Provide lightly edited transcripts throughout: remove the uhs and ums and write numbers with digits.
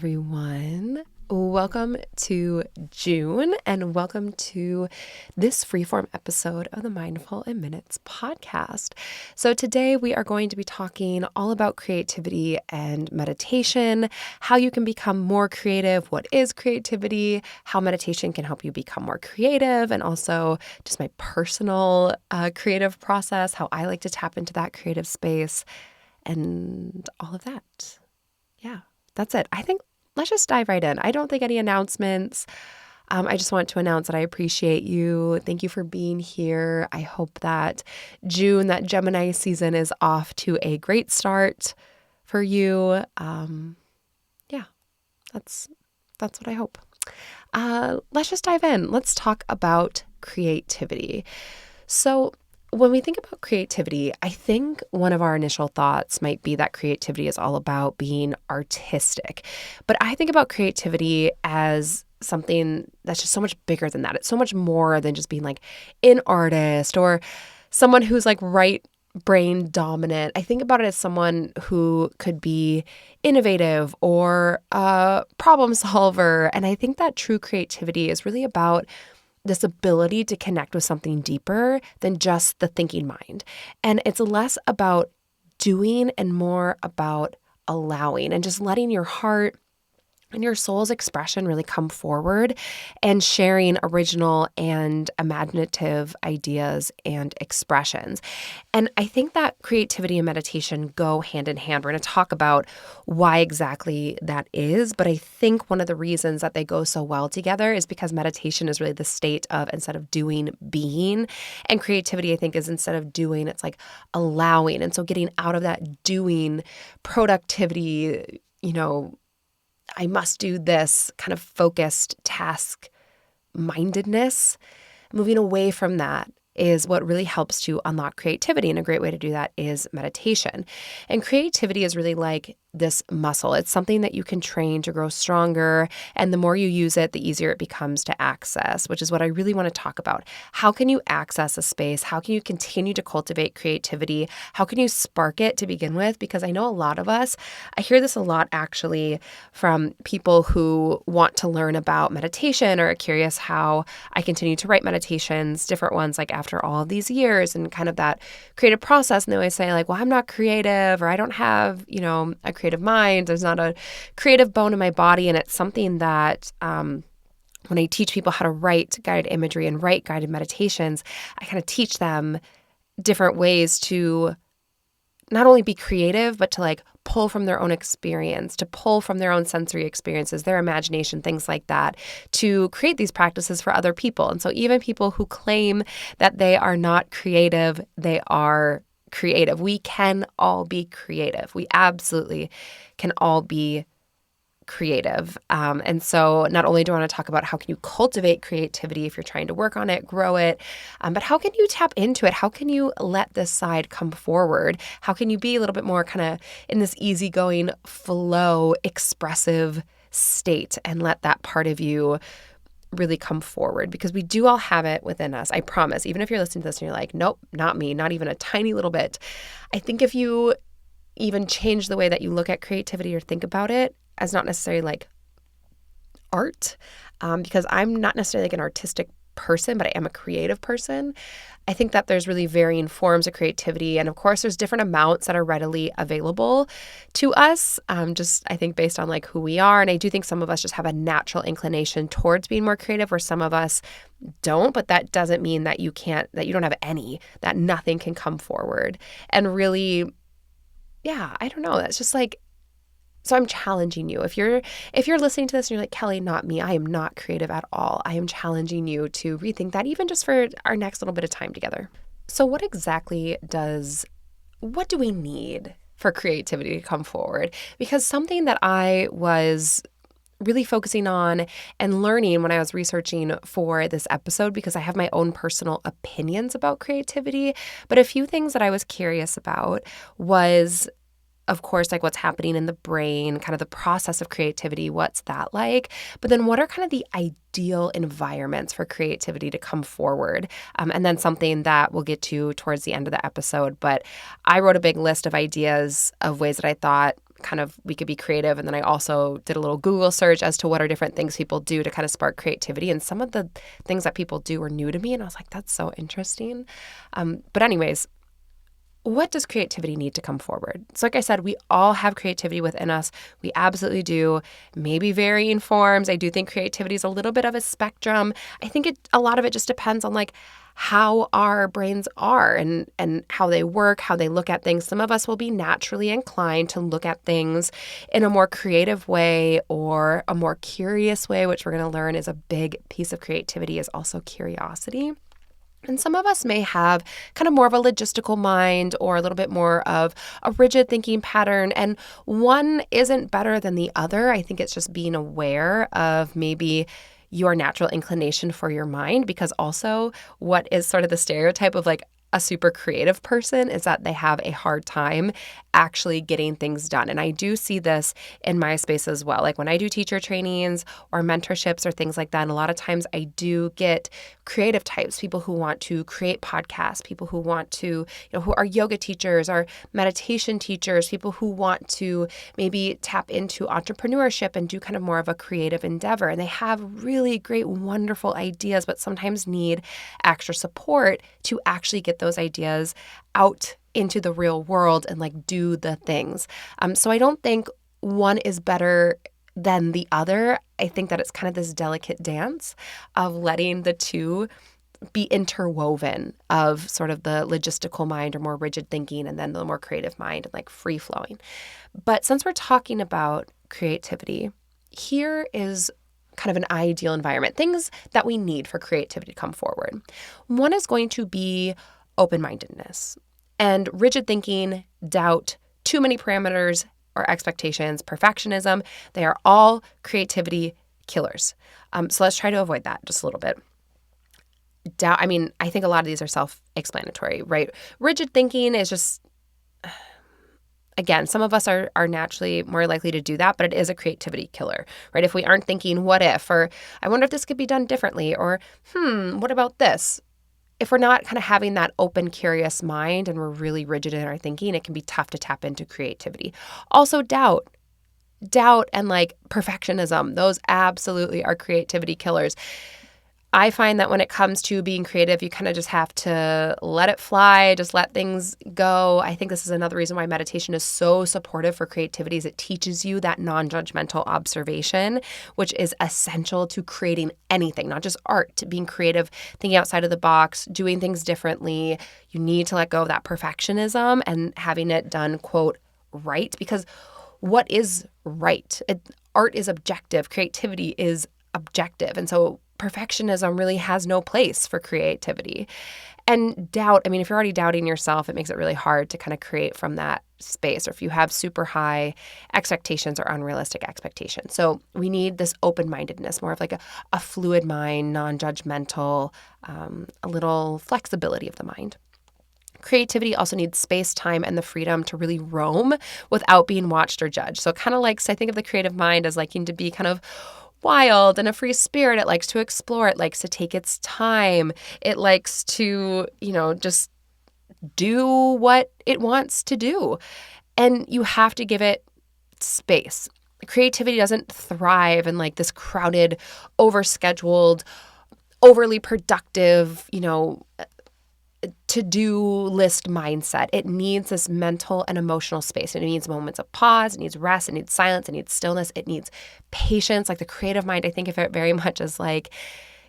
everyone. Welcome to June and welcome to this Freeform episode of the Mindful in Minutes podcast. So today we are going to be talking all about creativity and meditation, how you can become more creative, what is creativity, how meditation can help you become more creative, and also just my personal creative process, how I like to tap into that creative space and all of that. Yeah, that's it. I think let's just dive right in. I don't think any announcements. I just want to announce that I appreciate you. Thank you for being here. I hope that June, that Gemini season, is off to a great start for you. Yeah, that's what I hope. Let's just dive in. Let's talk about creativity. So when we think about creativity, I think one of our initial thoughts might be that creativity is all about being artistic. But I think about creativity as something that's just so much bigger than that. It's so much more than just being like an artist or someone who's like right brain dominant. I think about it as someone who could be innovative or a problem solver. And I think that true creativity is really about this ability to connect with something deeper than just the thinking mind. And it's less about doing and more about allowing and just letting your heart and your soul's expression really come forward and sharing original and imaginative ideas and expressions. And I think that creativity and meditation go hand in hand. We're going to talk about why exactly that is, but I think one of the reasons that they go so well together is because meditation is really the state of, instead of doing, being, and creativity, I think, is instead of doing, it's like allowing. And so getting out of that doing, productivity, I must do this kind of focused task mindedness, moving away from that is what really helps to unlock creativity. And a great way to do that is meditation. And creativity is really like this muscle. It's something that you can train to grow stronger. And the more you use it, the easier it becomes to access, which is what I really want to talk about. How can you access a space? How can you continue to cultivate creativity? How can you spark it to begin with? Because I know a lot of us, I hear this a lot actually from people who want to learn about meditation or are curious how I continue to write meditations, different ones like after all of these years and kind of that creative process. And they always say like, well, I'm not creative or I don't have, a creative mind. There's not a creative bone in my body. And it's something that when I teach people how to write guided imagery and write guided meditations, I kind of teach them different ways to not only be creative, but to like pull from their own experience, to pull from their own sensory experiences, their imagination, things like that, to create these practices for other people. And so even people who claim that they are not creative, they are creative. We can all be creative. We absolutely can all be creative. And so not only do I want to talk about how can you cultivate creativity if you're trying to work on it, grow it, but how can you tap into it? How can you let this side come forward? How can you be a little bit more kind of in this easygoing flow, expressive state and let that part of you really come forward? Because we do all have it within us. I promise. Even if you're listening to this and you're like, nope, not me, not even a tiny little bit. I think if you even change the way that you look at creativity or think about it as not necessarily like art, because I'm not necessarily like an artistic person, but I am a creative person. I think that there's really varying forms of creativity. And of course, there's different amounts that are readily available to us, just I think based on like who we are. And I do think some of us just have a natural inclination towards being more creative where some of us don't, but that doesn't mean that you don't have any, that nothing can come forward. And really, yeah, I don't know. That's just like, so I'm challenging you. If you're listening to this and you're like, Kelly, not me, I am not creative at all. I am challenging you to rethink that even just for our next little bit of time together. So what do we need for creativity to come forward? Because something that I was really focusing on and learning when I was researching for this episode, because I have my own personal opinions about creativity, but a few things that I was curious about was, of course, like what's happening in the brain, kind of the process of creativity, what's that like? But then what are kind of the ideal environments for creativity to come forward? And then something that we'll get to towards the end of the episode. But I wrote a big list of ideas of ways that I thought we could be creative. And then I also did a little Google search as to what are different things people do to kind of spark creativity. And some of the things that people do were new to me. And I was like, that's so interesting. But anyways, what does creativity need to come forward? So like I said, we all have creativity within us. We absolutely do. Maybe varying forms. I do think creativity is a little bit of a spectrum. I think a lot of it just depends on like how our brains are and how they work, how they look at things. Some of us will be naturally inclined to look at things in a more creative way or a more curious way, which we're going to learn is a big piece of creativity, is also curiosity. And some of us may have kind of more of a logistical mind or a little bit more of a rigid thinking pattern. And one isn't better than the other. I think it's just being aware of maybe your natural inclination for your mind, because also what is sort of the stereotype of like a super creative person is that they have a hard time actually getting things done. And I do see this in my space as well. Like when I do teacher trainings or mentorships or things like that, and a lot of times I do get creative types, people who want to create podcasts, people who want to, who are yoga teachers or meditation teachers, people who want to maybe tap into entrepreneurship and do kind of more of a creative endeavor. And they have really great, wonderful ideas, but sometimes need extra support to actually get those ideas out into the real world and like do the things. So I don't think one is better than the other. I think that it's kind of this delicate dance of letting the two be interwoven, of sort of the logistical mind or more rigid thinking and then the more creative mind and like free flowing. But since we're talking about creativity, here is kind of an ideal environment, things that we need for creativity to come forward. One is going to be open-mindedness and rigid thinking, doubt, too many parameters or expectations, perfectionism. They are all creativity killers. So let's try to avoid that just a little bit. Doubt, I think a lot of these are self-explanatory, right? Rigid thinking is just, again, some of us are naturally more likely to do that, but it is a creativity killer, right? If we aren't thinking, what if, or I wonder if this could be done differently, or what about this? If we're not kind of having that open, curious mind and we're really rigid in our thinking, it can be tough to tap into creativity. Also, doubt and like perfectionism, those absolutely are creativity killers. I find that when it comes to being creative, you kind of just have to let it fly, just let things go. I think this is another reason why meditation is so supportive for creativity, is it teaches you that non-judgmental observation, which is essential to creating anything, not just art, to being creative, thinking outside of the box, doing things differently. You need to let go of that perfectionism and having it done, quote, right, because what is right? Art is objective. Creativity is objective. And so perfectionism really has no place for creativity. And doubt, if you're already doubting yourself, it makes it really hard to kind of create from that space, or if you have super high expectations or unrealistic expectations. So we need this open-mindedness, more of like a fluid mind, non-judgmental, a little flexibility of the mind. Creativity also needs space, time, and the freedom to really roam without being watched or judged. So kind of I think of the creative mind as liking to be kind of wild and a free spirit. It likes to explore. It likes to take its time. It likes to, just do what it wants to do. And you have to give it space. Creativity doesn't thrive in like this crowded, overscheduled, overly productive, to-do list mindset. It needs this mental and emotional space. It needs moments of pause. It needs rest. It needs silence. It needs stillness. It needs patience. Like the creative mind, I think of it very much as like,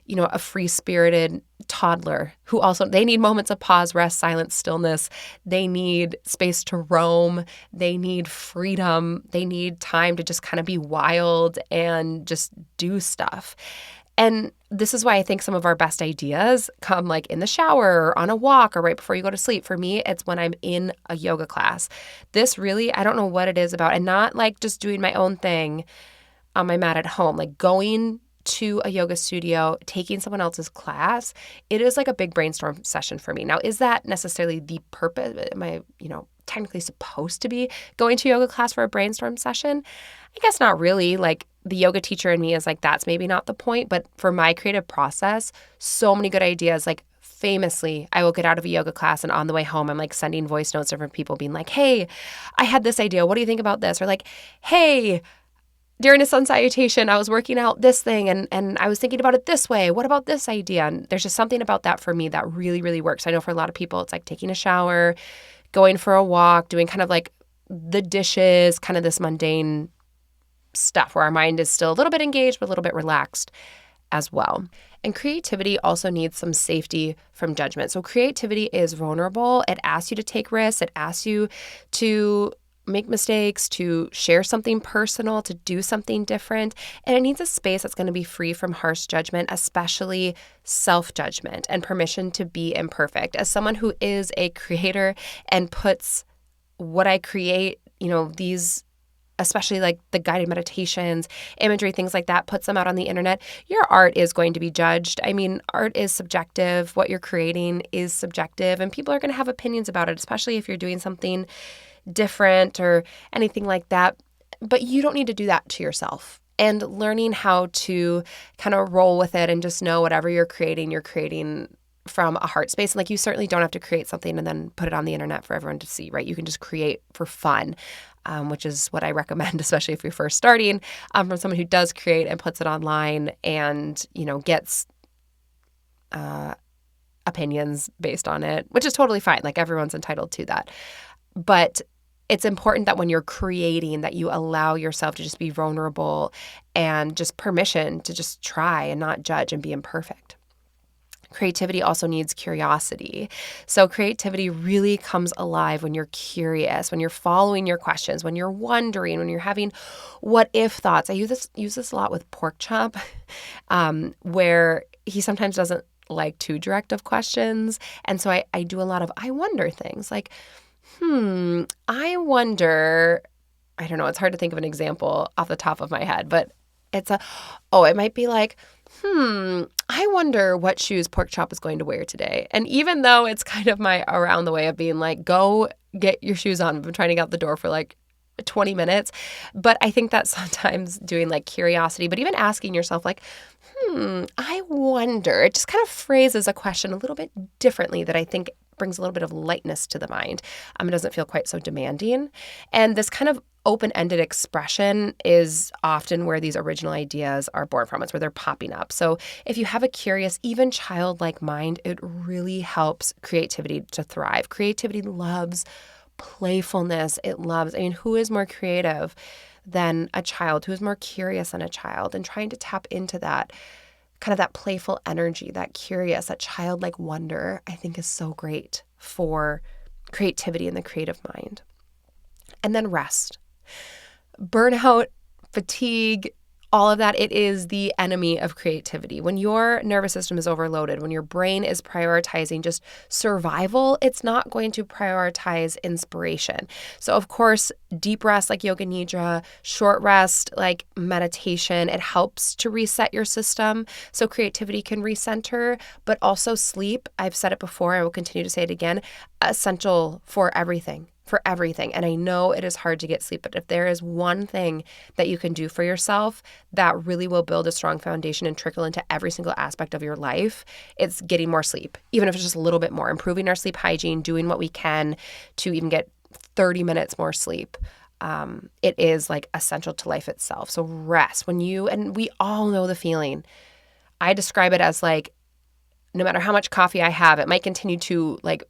a free-spirited toddler who also, they need moments of pause, rest, silence, stillness. They need space to roam. They need freedom. They need time to just kind of be wild and just do stuff. And this is why I think some of our best ideas come like in the shower or on a walk or right before you go to sleep. For me, it's when I'm in a yoga class. This really, I don't know what it is about, and not like just doing my own thing on my mat at home, like going to a yoga studio, taking someone else's class. It is like a big brainstorm session for me. Now, is that necessarily the purpose? Am I, technically supposed to be going to yoga class for a brainstorm session? I guess not really. Like the yoga teacher in me is like, that's maybe not the point. But for my creative process, so many good ideas. Like famously, I will get out of a yoga class and on the way home, I'm like sending voice notes to different people being like, hey, I had this idea. What do you think about this? Or like, hey, during a sun salutation, I was working out this thing and I was thinking about it this way. What about this idea? And there's just something about that for me that really, really works. I know for a lot of people, it's like taking a shower, going for a walk, doing kind of like the dishes, kind of this mundane stuff where our mind is still a little bit engaged, but a little bit relaxed as well. And creativity also needs some safety from judgment. So creativity is vulnerable. It asks you to take risks. It asks you to make mistakes, to share something personal, to do something different. And it needs a space that's going to be free from harsh judgment, especially self-judgment and permission to be imperfect. As someone who is a creator and puts what I create, these, especially like the guided meditations, imagery, things like that, puts them out on the internet, your art is going to be judged. I mean, art is subjective. What you're creating is subjective, and people are going to have opinions about it, especially if you're doing something different or anything like that. But you don't need to do that to yourself. And learning how to kind of roll with it and just know whatever you're creating from a heart space. And like, you certainly don't have to create something and then put it on the internet for everyone to see, right? You can just create for fun, which is what I recommend, especially if you're first starting, from someone who does create and puts it online and, gets opinions based on it, which is totally fine. Like, everyone's entitled to that. But it's important that when you're creating, that you allow yourself to just be vulnerable and just permission to just try and not judge and be imperfect. Creativity also needs curiosity. So creativity really comes alive when you're curious, when you're following your questions, when you're wondering, when you're having what if thoughts. I use this a lot with Pork Chop, where he sometimes doesn't like too direct of questions. And so I do a lot of I wonder things like, I wonder, I don't know, it's hard to think of an example off the top of my head, but it might be like, I wonder what shoes Pork Chop is going to wear today. And even though it's kind of my around the way of being like, go get your shoes on. I've been trying to get out the door for like 20 minutes. But I think that sometimes doing like curiosity, but even asking yourself like, I wonder, it just kind of phrases a question a little bit differently that I think brings a little bit of lightness to the mind. It doesn't feel quite so demanding. And this kind of open-ended expression is often where these original ideas are born from. It's where they're popping up. So if you have a curious, even childlike mind, it really helps creativity to thrive. Creativity loves playfulness. It loves, who is more creative than a child? Who is more curious than a child? And trying to tap into that kind of that playful energy, that curious, that childlike wonder, I think is so great for creativity and the creative mind. And then rest. Burnout, fatigue, all of that, it is the enemy of creativity. When your nervous system is overloaded, when your brain is prioritizing just survival, it's not going to prioritize inspiration. So of course, deep rest like yoga nidra, short rest like meditation, it helps to reset your system so creativity can recenter, but also sleep, I've said it before, I will continue to say it again, essential for everything. And I know it is hard to get sleep, but if there is one thing that you can do for yourself that really will build a strong foundation and trickle into every single aspect of your life, it's getting more sleep, even if it's just a little bit more, improving our sleep hygiene, doing what we can to even get 30 minutes more sleep. It is like essential to life itself. So rest, and we all know the feeling. I describe it as like, no matter how much coffee I have, it might continue to like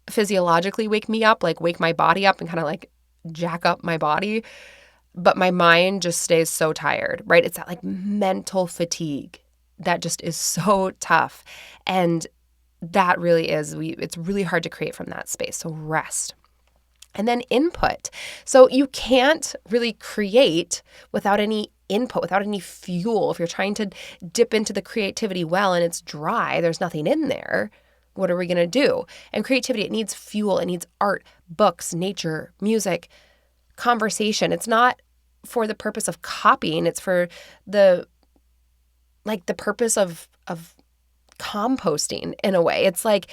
physiologically wake me up, like wake my body up and kind of like jack up my body. But my mind just stays so tired, right? It's that like mental fatigue that just is so tough. And that really is, it's really hard to create from that space. So rest. And then input. So you can't really create without any input, without any fuel. If you're trying to dip into the creativity well and it's dry, there's nothing in there. What are we going to do? And creativity, it needs fuel. It needs art, books, nature, music, conversation. It's not for the purpose of copying. It's for the purpose of composting in a way. It's like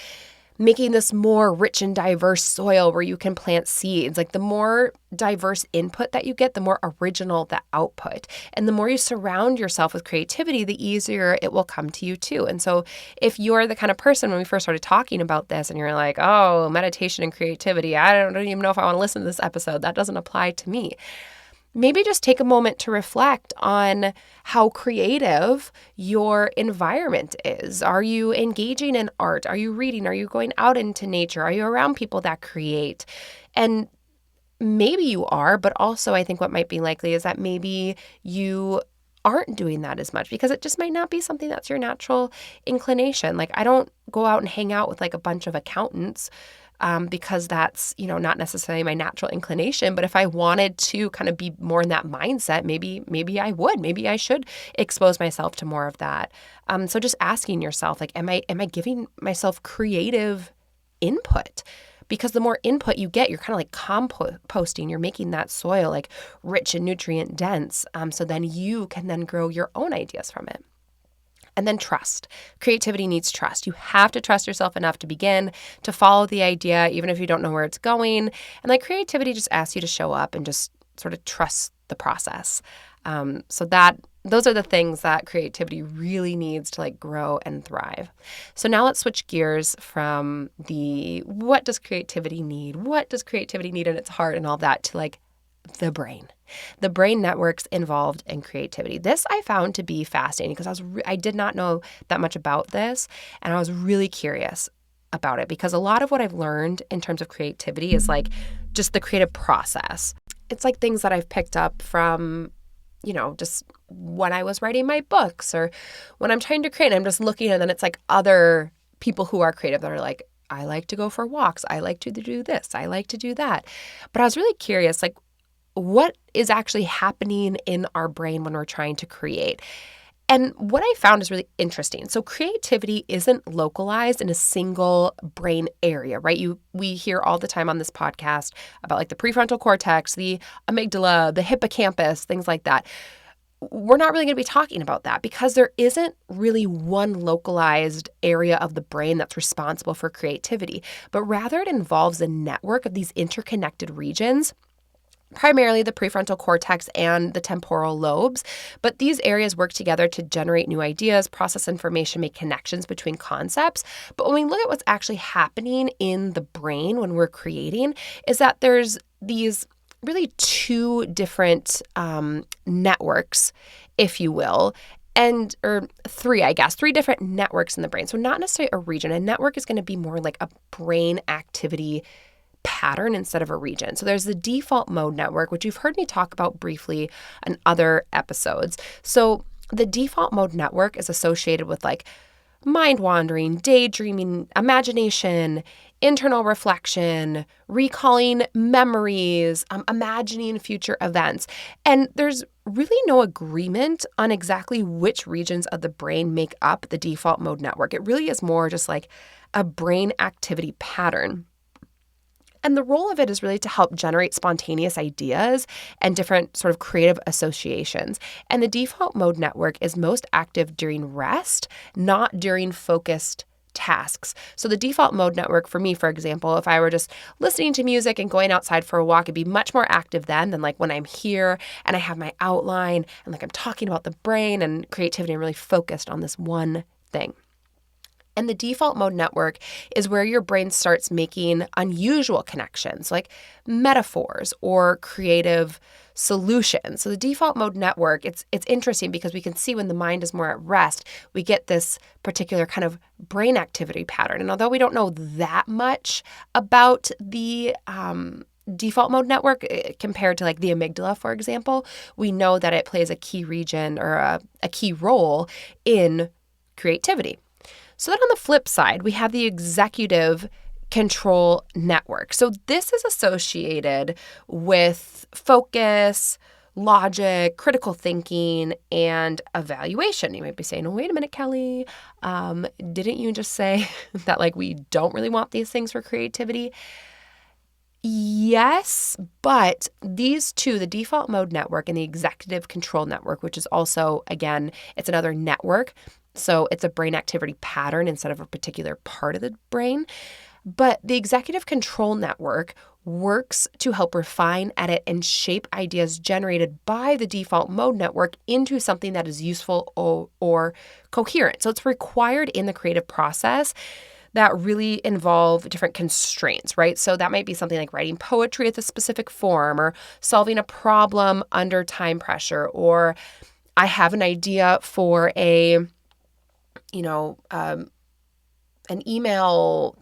making this more rich and diverse soil where you can plant seeds. Like the more diverse input that you get, the more original the output. And the more you surround yourself with creativity, the easier it will come to you too. And so if you're the kind of person, when we first started talking about this and you're like, oh, meditation and creativity, I don't even know if I want to listen to this episode. That doesn't apply to me. Maybe just take a moment to reflect on how creative your environment is. Are you engaging in art? Are you reading? Are you going out into nature? Are you around people that create? And maybe you are, but also I think what might be likely is that maybe you aren't doing that as much because it just might not be something that's your natural inclination. Like I don't go out and hang out with like a bunch of accountants because that's, not necessarily my natural inclination. But if I wanted to kind of be more in that mindset, maybe I would. Maybe I should expose myself to more of that. So just asking yourself, like, am I giving myself creative input? Because the more input you get, you're kind of like composting. You're making that soil like rich and nutrient dense. So then you can then grow your own ideas from it. And then trust. Creativity needs trust. You have to trust yourself enough to begin, to follow the idea, even if you don't know where it's going. And like creativity just asks you to show up and just sort of trust the process. Those are the things that creativity really needs to like grow and thrive. So now let's switch gears from the what does creativity need? What does creativity need in its heart and all that to like the brain. The brain networks involved in creativity. This I found to be fascinating because I did not know that much about this, and I was really curious about it because a lot of what I've learned in terms of creativity is like just the creative process. It's like things that I've picked up from, just when I was writing my books or when I'm trying to create, I'm just looking and then it's like other people who are creative that are like, I like to go for walks. I like to do this. I like to do that. But I was really curious, like, what is actually happening in our brain when we're trying to create? And what I found is really interesting. So creativity isn't localized in a single brain area, right? We hear all the time on this podcast about like the prefrontal cortex, the amygdala, the hippocampus, things like that. We're not really going to be talking about that because there isn't really one localized area of the brain that's responsible for creativity, but rather it involves a network of these interconnected regions, primarily the prefrontal cortex and the temporal lobes. But these areas work together to generate new ideas, process information, make connections between concepts. But when we look at what's actually happening in the brain when we're creating, is that there's these really two different networks, if you will, or three different networks in the brain. So not necessarily a region. A network is going to be more like a brain activity pattern instead of a region. So there's the default mode network, which you've heard me talk about briefly in other episodes. So the default mode network is associated with like mind wandering, daydreaming, imagination, internal reflection, recalling memories, imagining future events. And there's really no agreement on exactly which regions of the brain make up the default mode network. It really is more just like a brain activity pattern. And the role of it is really to help generate spontaneous ideas and different sort of creative associations. And the default mode network is most active during rest, not during focused tasks. So the default mode network for me, for example, if I were just listening to music and going outside for a walk, it'd be much more active then than like when I'm here and I have my outline and like I'm talking about the brain and creativity and really focused on this one thing. And the default mode network is where your brain starts making unusual connections, like metaphors or creative solutions. So the default mode network, it's interesting because we can see when the mind is more at rest, we get this particular kind of brain activity pattern. And although we don't know that much about the default mode network compared to like the amygdala, for example, we know that it plays a key region or a key role in creativity. So then on the flip side, we have the executive control network. So this is associated with focus, logic, critical thinking, and evaluation. You might be saying, oh, wait a minute, Kelly, didn't you just say that like we don't really want these things for creativity? Yes, but these two, the default mode network and the executive control network, which is also, again, it's another network. So it's a brain activity pattern instead of a particular part of the brain. But the executive control network works to help refine, edit, and shape ideas generated by the default mode network into something that is useful or coherent. So it's required in the creative process that really involve different constraints, right? So that might be something like writing poetry at a specific form, or solving a problem under time pressure, or I have an idea for an email,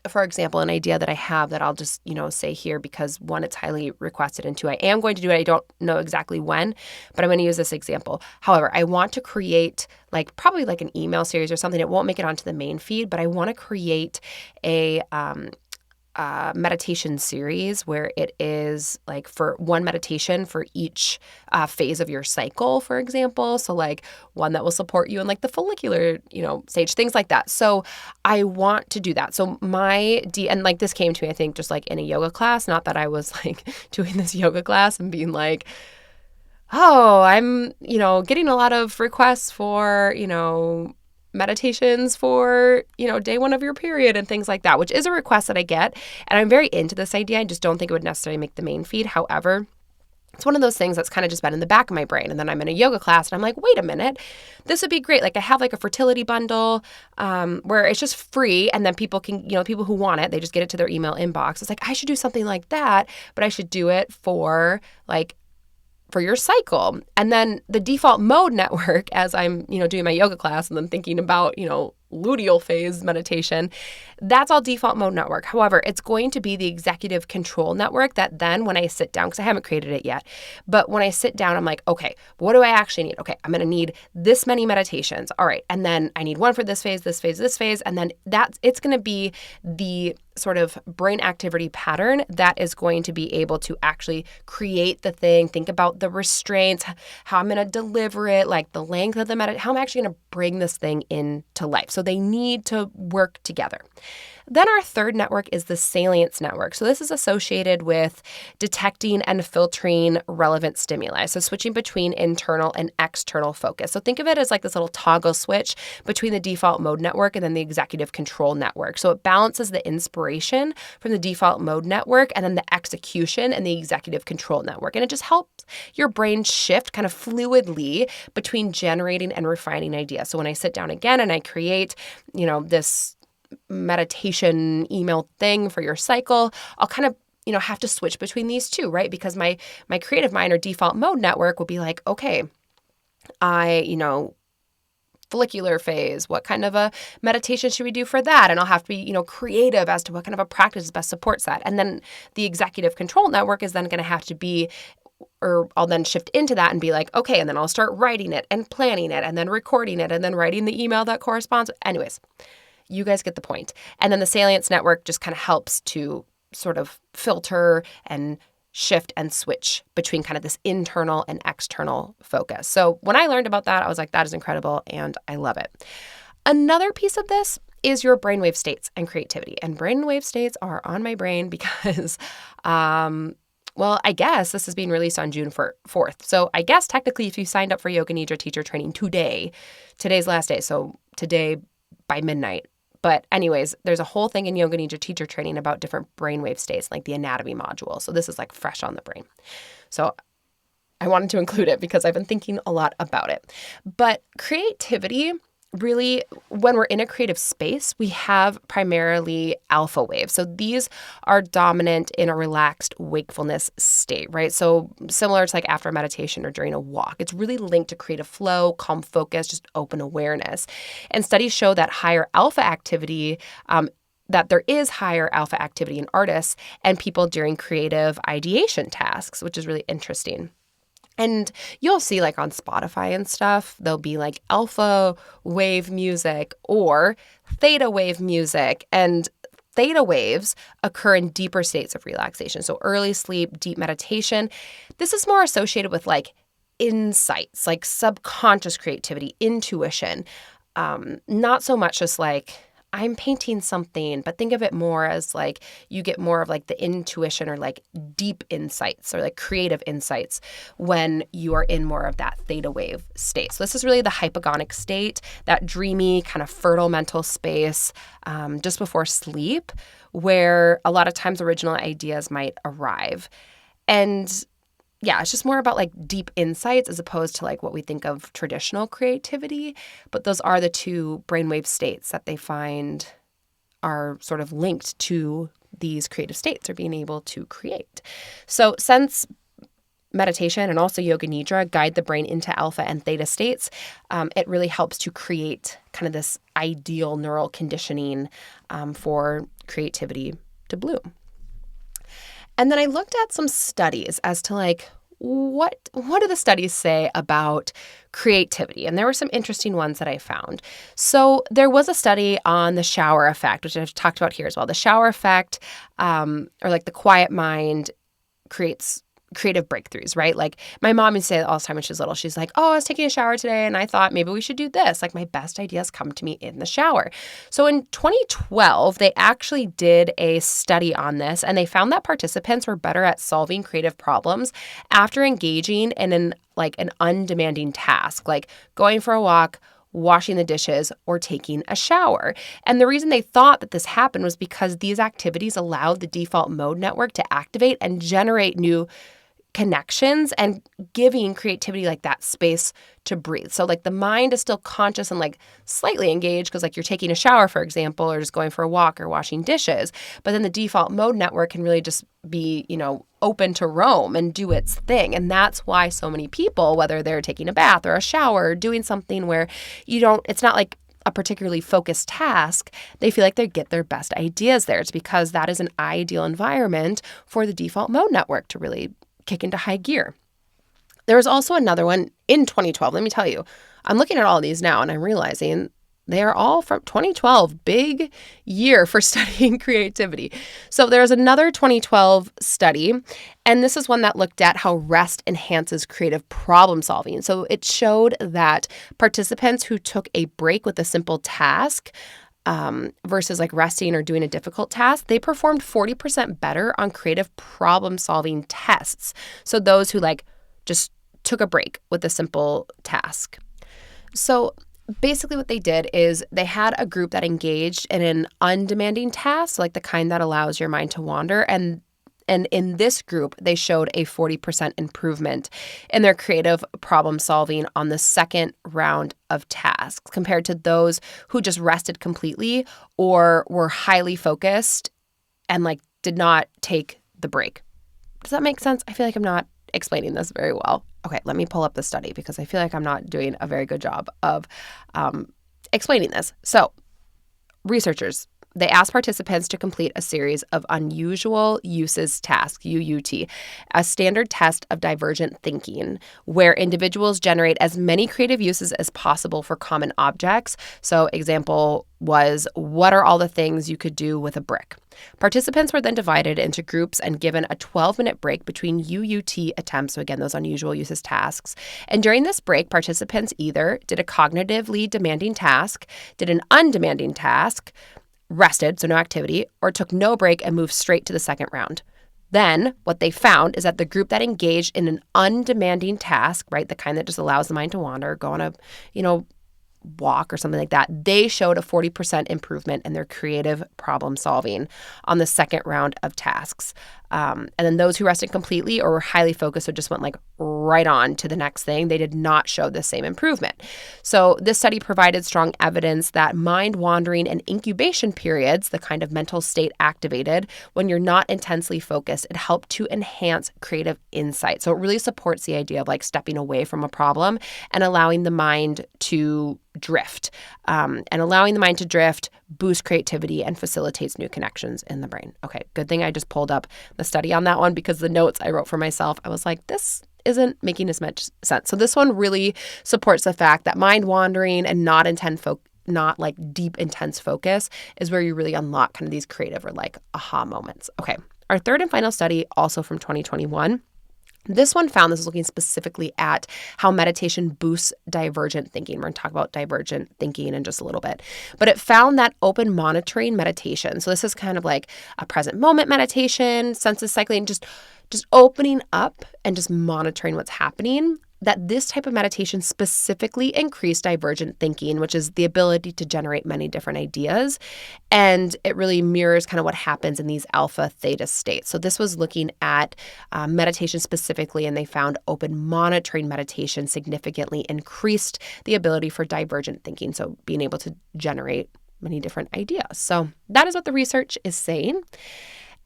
for example, an idea that I have that I'll just, say here because one, it's highly requested, and two, I am going to do it. I don't know exactly when, but I'm going to use this example. However, I want to create probably an email series or something. It won't make it onto the main feed, but I want to create a meditation series where it is for one meditation for each phase of your cycle, for example. So one that will support you in the follicular, stage, things like that. So I want to do that. So and this came to me, I think, just in a yoga class, not that I was doing this yoga class and being oh, I'm, getting a lot of requests for, meditations for, day one of your period and things like that, which is a request that I get. And I'm very into this idea. I just don't think it would necessarily make the main feed. However, it's one of those things that's kind of just been in the back of my brain. And then I'm in a yoga class and I'm like, wait a minute, this would be great. I have a fertility bundle where it's just free. And then people can, people who want it, they just get it to their email inbox. It's I should do something like that, but I should do it for your cycle. And then the default mode network, as I'm, doing my yoga class and then thinking about, luteal phase meditation, that's all default mode network. However, it's going to be the executive control network that then when I sit down, because I haven't created it yet, but when I sit down, I'm okay, what do I actually need? Okay, I'm going to need this many meditations. All right. And then I need one for this phase, this phase, this phase. And then it's going to be the sort of brain activity pattern that is going to be able to actually create the thing, think about the restraints, how I'm going to deliver it, the length of the meditation, how I'm actually going to bring this thing into life. So they need to work together. Then our third network is the salience network. So this is associated with detecting and filtering relevant stimuli. So switching between internal and external focus. So think of it as this little toggle switch between the default mode network and then the executive control network. So it balances the inspiration from the default mode network and then the execution and the executive control network. And it just helps your brain shift kind of fluidly between generating and refining ideas. So when I sit down again and I create, this meditation email thing for your cycle, I'll kind of, have to switch between these two, right? Because my creative mind or default mode network will be okay, follicular phase, what kind of a meditation should we do for that? And I'll have to be, creative as to what kind of a practice best supports that. And then the executive control network is then going to have to be, or I'll then shift into that and be okay, and then I'll start writing it and planning it and then recording it and then writing the email that corresponds. Anyways, you guys get the point. And then the salience network just kind of helps to sort of filter and shift and switch between kind of this internal and external focus. So when I learned about that, I was that is incredible and I love it. Another piece of this is your brainwave states and creativity. And brainwave states are on my brain because, I guess this is being released on June 4th. So I guess technically if you signed up for Yoga Nidra teacher training today's last day. So today by midnight. But anyways, there's a whole thing in Yoga Nidra teacher training about different brainwave states, like the anatomy module. So this is fresh on the brain. So I wanted to include it because I've been thinking a lot about it. But creativity, really, when we're in a creative space, we have primarily alpha waves. So these are dominant in a relaxed wakefulness state, right? So similar to after meditation or during a walk, it's really linked to creative flow, calm focus, just open awareness. And studies show that higher alpha activity, that there is higher alpha activity in artists and people during creative ideation tasks, which is really interesting. And you'll see on Spotify and stuff, there'll be alpha wave music or theta wave music. And theta waves occur in deeper states of relaxation. So early sleep, deep meditation. This is more associated with insights, subconscious creativity, intuition. Not so much just I'm painting something, but think of it more as like you get more of like the intuition or like deep insights or like creative insights when you are in more of that theta wave state. So this is really the hypogonic state, that dreamy kind of fertile mental space just before sleep, where a lot of times original ideas might arrive. And yeah, it's just more about like deep insights as opposed to like what we think of traditional creativity. But those are the two brainwave states that they find are sort of linked to these creative states or being able to create. So since meditation and also yoga nidra guide the brain into alpha and theta states, it really helps to create kind of this ideal neural conditioning for creativity to bloom. And then I looked at some studies as to like, what do the studies say about creativity? And there were some interesting ones that I found. So there was a study on the shower effect, which I've talked about here as well. The shower effect, or like the quiet mind, creates creative breakthroughs, right? Like my mom used to say all the time when she was little, she's like, oh, I was taking a shower today and I thought maybe we should do this. Like my best ideas come to me in the shower. So in 2012, they actually did a study on this and they found that participants were better at solving creative problems after engaging in an undemanding task, like going for a walk, washing the dishes, or taking a shower. And the reason they thought that this happened was because these activities allowed the default mode network to activate and generate new connections and giving creativity like that space to breathe. So like the mind is still conscious and like slightly engaged because like you're taking a shower, for example, or just going for a walk or washing dishes. But then the default mode network can really just be, open to roam and do its thing. And that's why so many people, whether they're taking a bath or a shower or doing something where it's not like a particularly focused task, they feel like they get their best ideas there. It's because that is an ideal environment for the default mode network to really kick into high gear. There was also another one in 2012. Let me tell you, I'm looking at all of these now and I'm realizing they are all from 2012, big year for studying creativity. So there's another 2012 study, and this is one that looked at how rest enhances creative problem solving. So it showed that participants who took a break with a simple task versus like resting or doing a difficult task, they performed 40% better on creative problem solving tests. So those who like just took a break with a simple task. So basically what they did is they had a group that engaged in an undemanding task, like the kind that allows your mind to wander. And in this group, they showed a 40% improvement in their creative problem solving on the second round of tasks compared to those who just rested completely or were highly focused and like did not take the break. Does that make sense? I feel like I'm not explaining this very well. Okay, let me pull up the study because I feel like I'm not doing a very good job of explaining this. So researchers, they asked participants to complete a series of unusual uses tasks, UUT, a standard test of divergent thinking, where individuals generate as many creative uses as possible for common objects. So example was, what are all the things you could do with a brick? Participants were then divided into groups and given a 12-minute break between UUT attempts, so again, those unusual uses tasks. And during this break, participants either did a cognitively demanding task, did an undemanding task, rested, so no activity, or took no break and moved straight to the second round. Then what they found is that the group that engaged in an undemanding task, right, the kind that just allows the mind to wander, go on a, walk or something like that, they showed a 40% improvement in their creative problem solving on the second round of tasks. And then those who rested completely or were highly focused or just went like right on to the next thing, they did not show the same improvement. So this study provided strong evidence that mind wandering and incubation periods, the kind of mental state activated when you're not intensely focused, it helped to enhance creative insight. So it really supports the idea of like stepping away from a problem and allowing the mind to drift. And allowing the mind to drift boosts creativity and facilitates new connections in the brain. Okay, good thing I just pulled up the study on that one because the notes I wrote for myself, I was like, this isn't making as much sense. So this one really supports the fact that mind wandering and not like deep, intense focus is where you really unlock kind of these creative or like aha moments. Okay, our third and final study, also from 2021, This one found, this is looking specifically at how meditation boosts divergent thinking. We're going to talk about divergent thinking in just a little bit. But it found that open monitoring meditation, so this is kind of like a present moment meditation, senses cycling, just opening up and just monitoring what's happening, that this type of meditation specifically increased divergent thinking, which is the ability to generate many different ideas. And it really mirrors kind of what happens in these alpha theta states. So this was looking at meditation specifically, and they found open monitoring meditation significantly increased the ability for divergent thinking. So being able to generate many different ideas. So that is what the research is saying.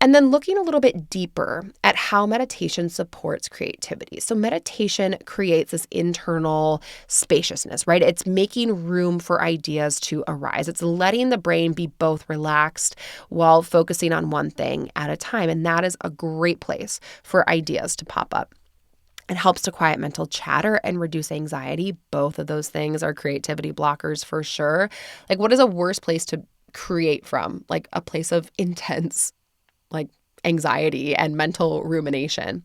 And then looking a little bit deeper at how meditation supports creativity. So meditation creates this internal spaciousness, right? It's making room for ideas to arise. It's letting the brain be both relaxed while focusing on one thing at a time. And that is a great place for ideas to pop up. It helps to quiet mental chatter and reduce anxiety. Both of those things are creativity blockers for sure. Like, what is a worse place to create from? Like a place of intense anxiety and mental rumination.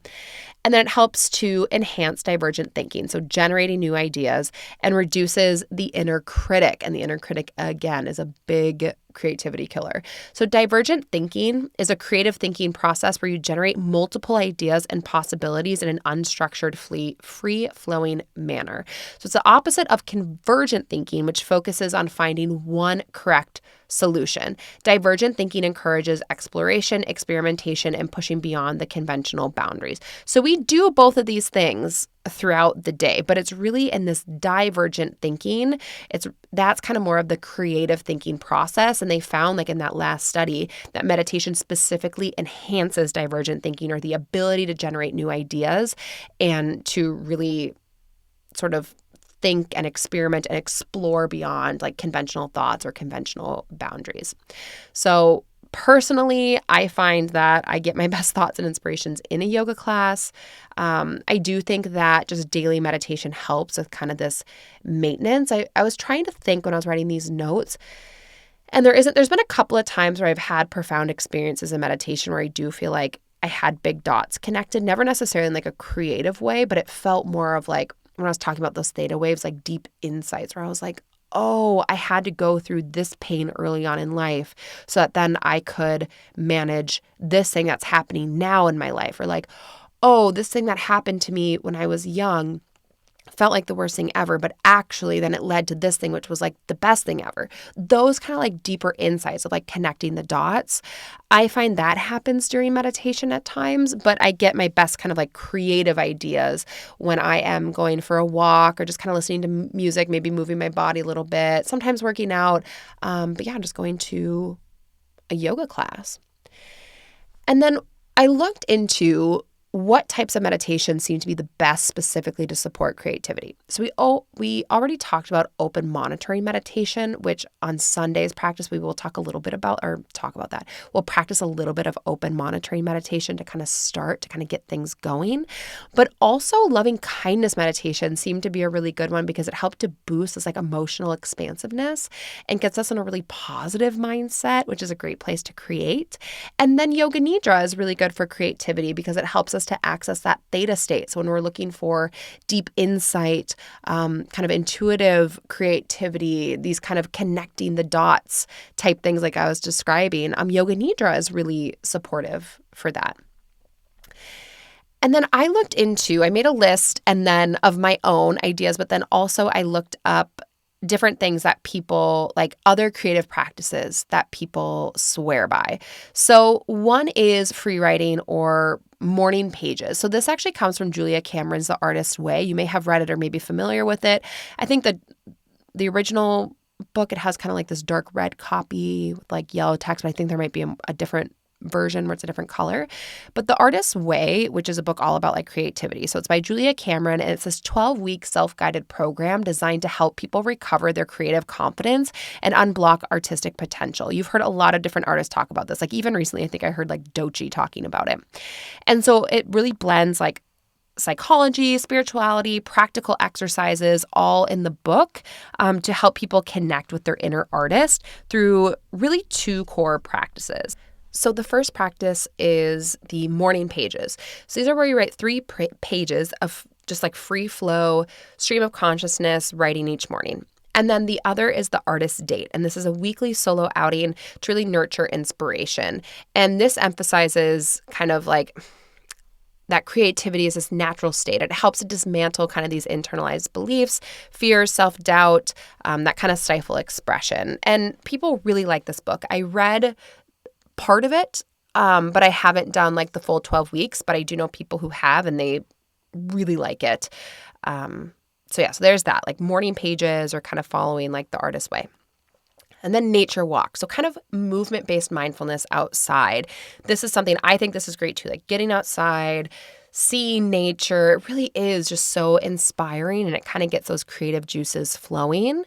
And then it helps to enhance divergent thinking, so generating new ideas, and reduces the inner critic. And the inner critic, again, is a big creativity killer. So divergent thinking is a creative thinking process where you generate multiple ideas and possibilities in an unstructured, free-flowing manner. So it's the opposite of convergent thinking, which focuses on finding one correct solution. Divergent thinking encourages exploration, experimentation, and pushing beyond the conventional boundaries. So we do both of these things throughout the day, but it's really in this divergent thinking. That's kind of more of the creative thinking process. And they found, like in that last study, that meditation specifically enhances divergent thinking, or the ability to generate new ideas and to really sort of think and experiment and explore beyond like conventional thoughts or conventional boundaries. So personally, I find that I get my best thoughts and inspirations in a yoga class. I do think that just daily meditation helps with kind of this maintenance. I was trying to think when I was writing these notes, and there's been a couple of times where I've had profound experiences in meditation where I do feel like I had big dots connected, never necessarily in like a creative way, but it felt more of like, when I was talking about those theta waves, like deep insights where I was like, oh, I had to go through this pain early on in life so that then I could manage this thing that's happening now in my life. Or like, oh, this thing that happened to me when I was young felt like the worst thing ever, but actually then it led to this thing, which was like the best thing ever. Those kind of like deeper insights of like connecting the dots. I find that happens during meditation at times, but I get my best kind of like creative ideas when I am going for a walk or just kind of listening to music, maybe moving my body a little bit, sometimes working out. But yeah, I'm just going to a yoga class. And then I looked into what types of meditation seem to be the best specifically to support creativity. So we already talked about open monitoring meditation, which on Sunday's practice, we will talk about that. We'll practice a little bit of open monitoring meditation to kind of get things going. But also loving kindness meditation seemed to be a really good one because it helped to boost this like emotional expansiveness and gets us in a really positive mindset, which is a great place to create. And then yoga nidra is really good for creativity because it helps us to access that theta state. So when we're looking for deep insight, kind of intuitive creativity, these kind of connecting the dots type things like I was describing, yoga nidra is really supportive for that. And then I made a list and then of my own ideas, but then also I looked up different things that people, like other creative practices that people swear by. So one is free writing or morning pages. So this actually comes from Julia Cameron's The Artist's Way. You may have read it or may be familiar with it. I think the original book, it has kind of like this dark red copy with like yellow text, but I think there might be a different version where it's a different color. But The Artist's Way, which is a book all about like creativity. So it's by Julia Cameron, and it's this 12-week self-guided program designed to help people recover their creative confidence and unblock artistic potential. You've heard a lot of different artists talk about this. Like even recently, I think I heard like Doechii talking about it. And so it really blends like psychology, spirituality, practical exercises, all in the book to help people connect with their inner artist through really two core practices. So the first practice is the morning pages. So these are where you write 3 pages of just like free flow, stream of consciousness writing each morning. And then the other is the artist date. And this is a weekly solo outing to really nurture inspiration. And this emphasizes kind of like that creativity is this natural state. It helps to dismantle kind of these internalized beliefs, fears, self-doubt, that kind of stifle expression. And people really like this book. I read part of it, but I haven't done like the full 12 weeks, but I do know people who have, and they really like it. So there's that, like morning pages or kind of following like the artist way. And then nature walk. So kind of movement-based mindfulness outside. This is something I think this is great too, like getting outside, seeing nature. It really is just so inspiring, and it kind of gets those creative juices flowing.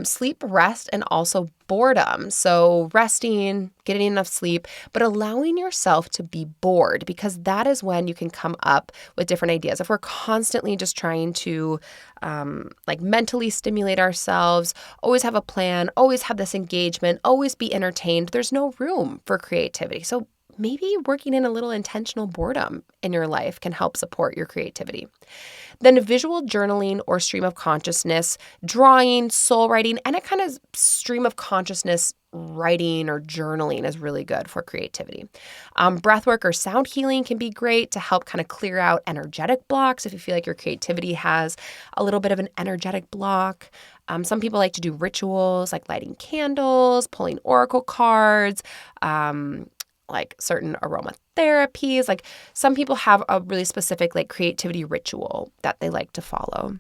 Sleep, rest, and also boredom. So resting, getting enough sleep, but allowing yourself to be bored, because that is when you can come up with different ideas. If we're constantly just trying to like mentally stimulate ourselves, always have a plan, always have this engagement, always be entertained, there's no room for creativity. So maybe working in a little intentional boredom in your life can help support your creativity. Then visual journaling or stream of consciousness, drawing, soul writing, and a kind of stream of consciousness writing or journaling is really good for creativity. Breathwork or sound healing can be great to help kind of clear out energetic blocks if you feel like your creativity has a little bit of an energetic block. Some people like to do rituals like lighting candles, pulling oracle cards, like certain aromatherapies. Like some people have a really specific like creativity ritual that they like to follow.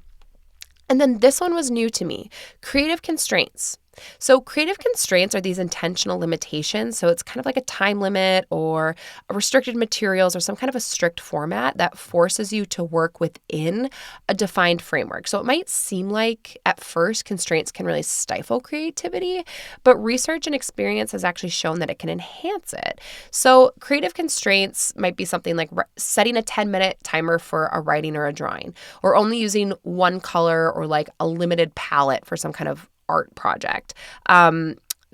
And then this one was new to me, creative constraints. So creative constraints are these intentional limitations. So it's kind of like a time limit or a restricted materials or some kind of a strict format that forces you to work within a defined framework. So it might seem like at first constraints can really stifle creativity, but research and experience has actually shown that it can enhance it. So creative constraints might be something like setting a 10-minute timer for a writing or a drawing, or only using one color or like a limited palette for some kind of art project,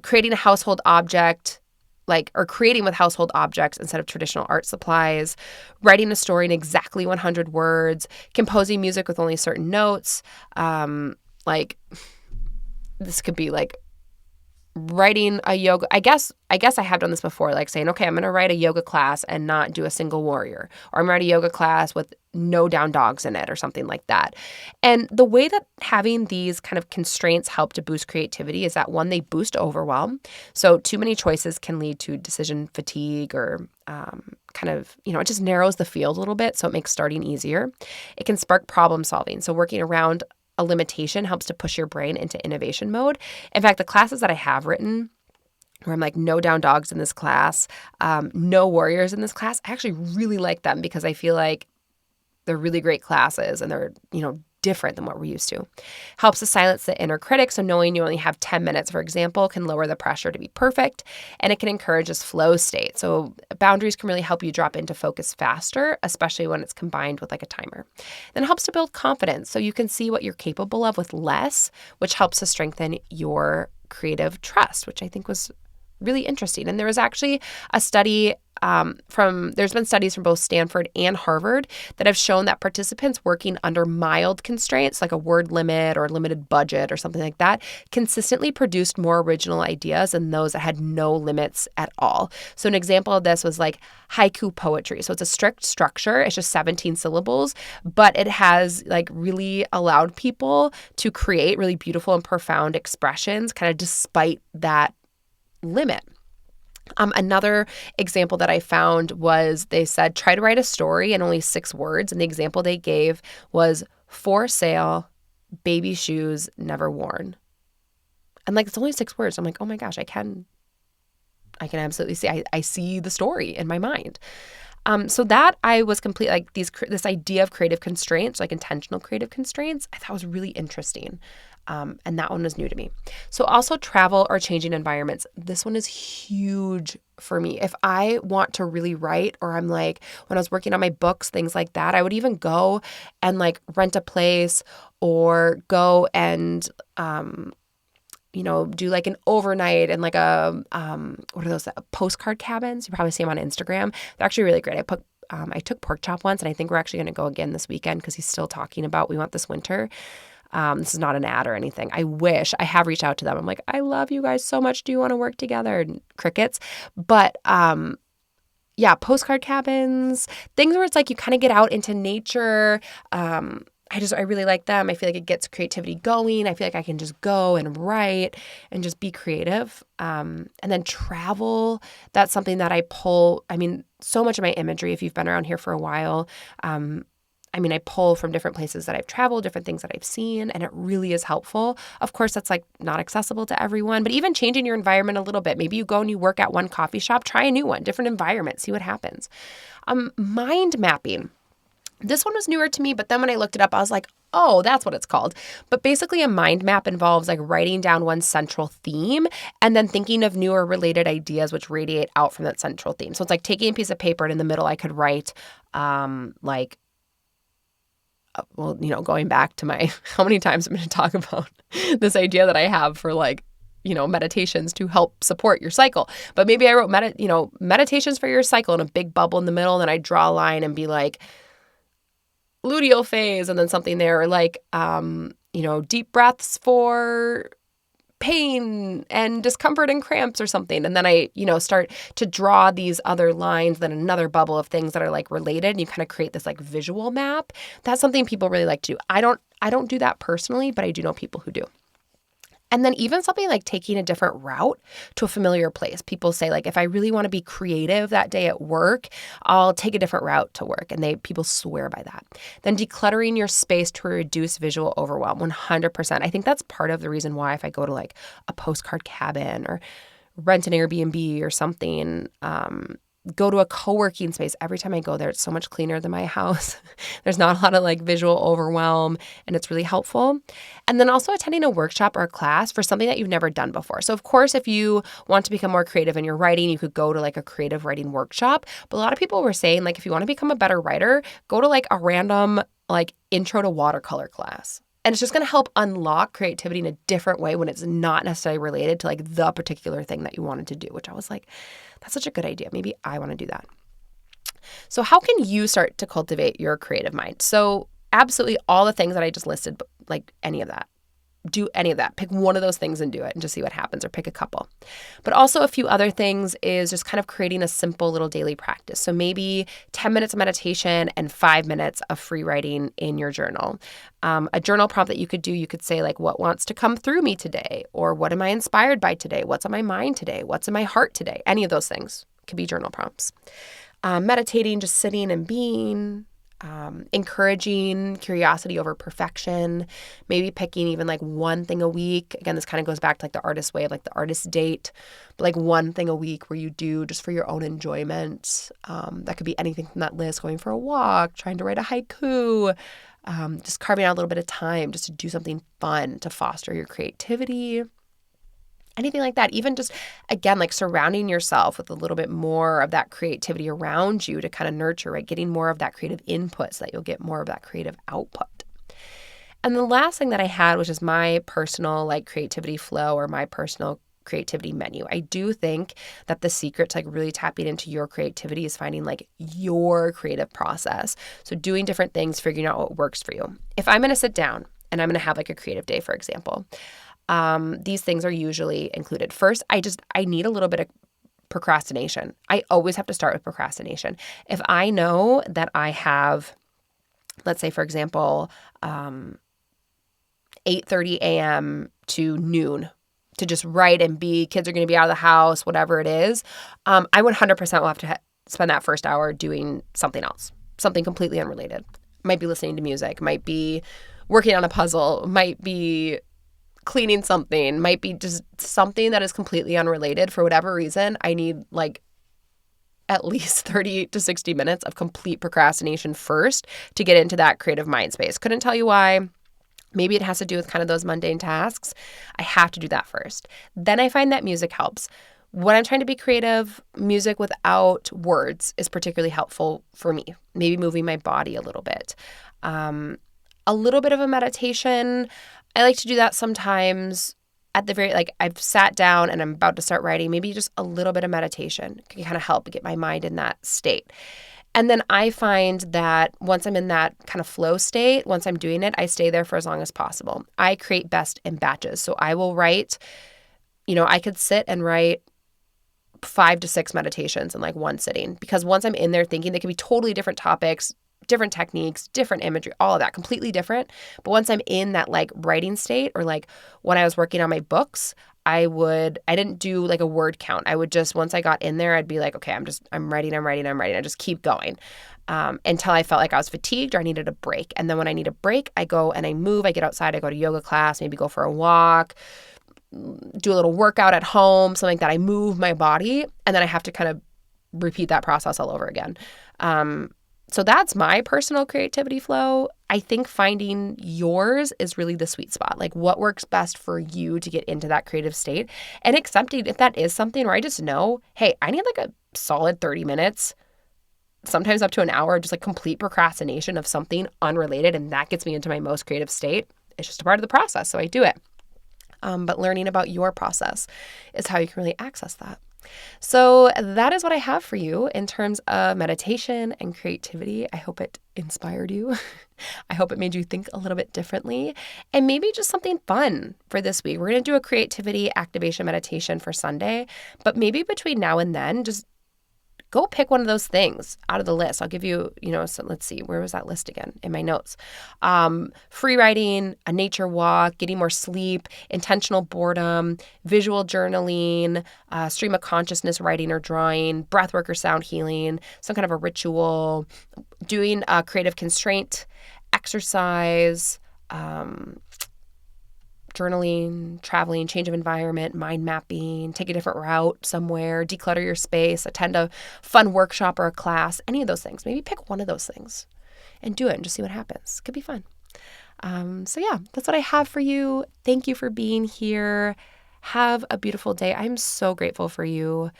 creating a household object, or creating with household objects instead of traditional art supplies, writing a story in exactly 100 words, composing music with only certain notes. This could be like writing a yoga. I guess I have done this before, like saying, okay, I'm going to write a yoga class and not do a single warrior, or I'm going to write a yoga class with no down dogs in it or something like that. And the way that having these kind of constraints help to boost creativity is that, one, they boost overwhelm. So too many choices can lead to decision fatigue or it just narrows the field a little bit. So it makes starting easier. It can spark problem solving. So working around a limitation helps to push your brain into innovation mode. In fact, the classes that I have written where I'm like, no down dogs in this class, no warriors in this class, I actually really like them because I feel like they're really great classes and they're, different than what we're used to. Helps to silence the inner critic. So knowing you only have 10 minutes, for example, can lower the pressure to be perfect, and it can encourage this flow state. So boundaries can really help you drop into focus faster, especially when it's combined with like a timer. Then it helps to build confidence. So you can see what you're capable of with less, which helps to strengthen your creative trust, which I think was really interesting. And there was actually a study there's been studies from both Stanford and Harvard that have shown that participants working under mild constraints, like a word limit or limited budget or something like that, consistently produced more original ideas than those that had no limits at all. So an example of this was like haiku poetry. So it's a strict structure. It's just 17 syllables, but it has like really allowed people to create really beautiful and profound expressions kind of despite that limit. Another example that I found was they said, try to write a story in only 6 words. And the example they gave was for sale, baby shoes never worn. And like, it's only 6 words. I'm like, oh my gosh, I can absolutely see, I see the story in my mind. So that I was complete, like this idea of creative constraints, like intentional creative constraints, I thought was really interesting. And that one was new to me. So also travel or changing environments. This one is huge for me. If I want to really write, or I'm like, when I was working on my books, things like that, I would even go and like rent a place or go and, do like an overnight and like what are those, postcard cabins? You probably see them on Instagram. They're actually really great. I took pork chop once, and I think we're actually going to go again this weekend because he's still talking about we want this winter. This is not an ad or anything. I have reached out to them. I'm like, I love you guys so much. Do you want to work together? And crickets. But yeah, postcard cabins, things where it's like you kind of get out into nature. I really like them. I feel like it gets creativity going. I feel like I can just go and write and just be creative. And then travel, that's something that I pull. I mean, so much of my imagery, if you've been around here for a while, I pull from different places that I've traveled, different things that I've seen, and it really is helpful. Of course, that's like not accessible to everyone, but even changing your environment a little bit. Maybe you go and you work at one coffee shop, try a new one, different environment, see what happens. Mind mapping. This one was newer to me, but then when I looked it up, I was like, oh, that's what it's called. But basically a mind map involves like writing down one central theme and then thinking of new or related ideas which radiate out from that central theme. So it's like taking a piece of paper and in the middle I could write going back to my, how many times I'm going to talk about this idea that I have for meditations to help support your cycle. But maybe I wrote meditations for your cycle in a big bubble in the middle, and then I draw a line and be like, luteal phase, and then something there, or like, deep breaths for pain and discomfort and cramps or something. And then I, start to draw these other lines, then another bubble of things that are like related. And you kind of create this like visual map. That's something people really like to do. I don't do that personally, but I do know people who do. And then even something like taking a different route to a familiar place. People say like, if I really want to be creative that day at work, I'll take a different route to work. And people swear by that. Then decluttering your space to reduce visual overwhelm, 100%. I think that's part of the reason why if I go to like a postcard cabin or rent an Airbnb or something, go to a co-working space. Every time I go there, it's so much cleaner than my house. There's not a lot of like visual overwhelm, and it's really helpful. And then also attending a workshop or a class for something that you've never done before. So of course, if you want to become more creative in your writing, you could go to like a creative writing workshop. But a lot of people were saying like, if you want to become a better writer, go to like a random like intro to watercolor class. And it's just going to help unlock creativity in a different way when it's not necessarily related to like the particular thing that you wanted to do, which I was like, that's such a good idea. Maybe I want to do that. So how can you start to cultivate your creative mind? So absolutely all the things that I just listed, like any of that. Do any of that. Pick one of those things and do it and just see what happens, or pick a couple. But also a few other things is just kind of creating a simple little daily practice. So maybe 10 minutes of meditation and 5 minutes of free writing in your journal. A journal prompt that you could do, you could say like, what wants to come through me today? Or what am I inspired by today? What's on my mind today? What's in my heart today? Any of those things could be journal prompts. Meditating, just sitting and being. Encouraging curiosity over perfection, maybe picking even like one thing a week. Again, this kind of goes back to like the artist way of like the artist date, but like one thing a week where you do just for your own enjoyment. That could be anything from that list, going for a walk, trying to write a haiku, just carving out a little bit of time just to do something fun to foster your creativity. Anything like that. Even just, again, like surrounding yourself with a little bit more of that creativity around you to kind of nurture, right? Getting more of that creative input so that you'll get more of that creative output. And the last thing that I had, which is my personal like creativity flow or my personal creativity menu. I do think that the secret to like really tapping into your creativity is finding like your creative process. So doing different things, figuring out what works for you. If I'm going to sit down and I'm going to have like a creative day, for example, these things are usually included. First, I need a little bit of procrastination. I always have to start with procrastination. If I know that I have, let's say, for example, 8:30 a.m. to noon to just write and be, kids are going to be out of the house, whatever it is, I 100% will have to spend that first hour doing something else, something completely unrelated. Might be listening to music, might be working on a puzzle, might be cleaning something, might be just something that is completely unrelated. For whatever reason, I need like at least 30 to 60 minutes of complete procrastination first to get into that creative mind space. Couldn't tell you why. Maybe it has to do with kind of those mundane tasks. I have to do that first. Then I find that music helps. When I'm trying to be creative, music without words is particularly helpful for me. Maybe moving my body a little bit. A little bit of a meditation. I like to do that sometimes. at the very, like I've sat down and I'm about to start writing, maybe just a little bit of meditation can kind of help get my mind in that state. And then I find that once I'm in that kind of flow state, once I'm doing it, I stay there for as long as possible. I create best in batches. So I will write, I could sit and write 5 to 6 meditations in like one sitting, because once I'm in there thinking, they could be totally different topics, different techniques, different imagery, all of that, completely different. But once I'm in that like writing state, or like when I was working on my books, I didn't do like a word count. I would just, once I got in there, I'd be like, okay, I'm writing. I just keep going until I felt like I was fatigued or I needed a break. And then when I need a break, I go and I move, I get outside, I go to yoga class, maybe go for a walk, do a little workout at home, something like that. I move my body, and then I have to kind of repeat that process all over again. So that's my personal creativity flow. I think finding yours is really the sweet spot. Like what works best for you to get into that creative state, and accepting if that is something where I just know, hey, I need like a solid 30 minutes, sometimes up to an hour, just like complete procrastination of something unrelated. And that gets me into my most creative state. It's just a part of the process. So I do it. But learning about your process is how you can really access that. So that is what I have for you in terms of meditation and creativity. I hope it inspired you. I hope it made you think a little bit differently, and maybe just something fun for this week. We're going to do a creativity activation meditation for Sunday, but maybe between now and then, just go pick one of those things out of the list. I'll give you, so let's see, where was that list again? In my notes. Free writing, a nature walk, getting more sleep, intentional boredom, visual journaling, stream of consciousness writing or drawing, breathwork or sound healing, some kind of a ritual, doing a creative constraint, exercise, journaling, traveling, change of environment, mind mapping, take a different route somewhere, declutter your space, attend a fun workshop or a class, any of those things. Maybe pick one of those things and do it and just see what happens. Could be fun. So yeah, that's what I have for you. Thank you for being here. Have a beautiful day. I'm so grateful for you.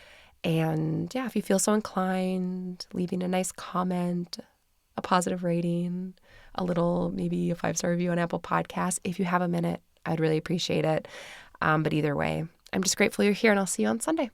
And yeah, if you feel so inclined, leaving a nice comment, a positive rating, maybe a 5-star review on Apple Podcasts. If you have a minute, I'd really appreciate it. But either way, I'm just grateful you're here, and I'll see you on Sunday.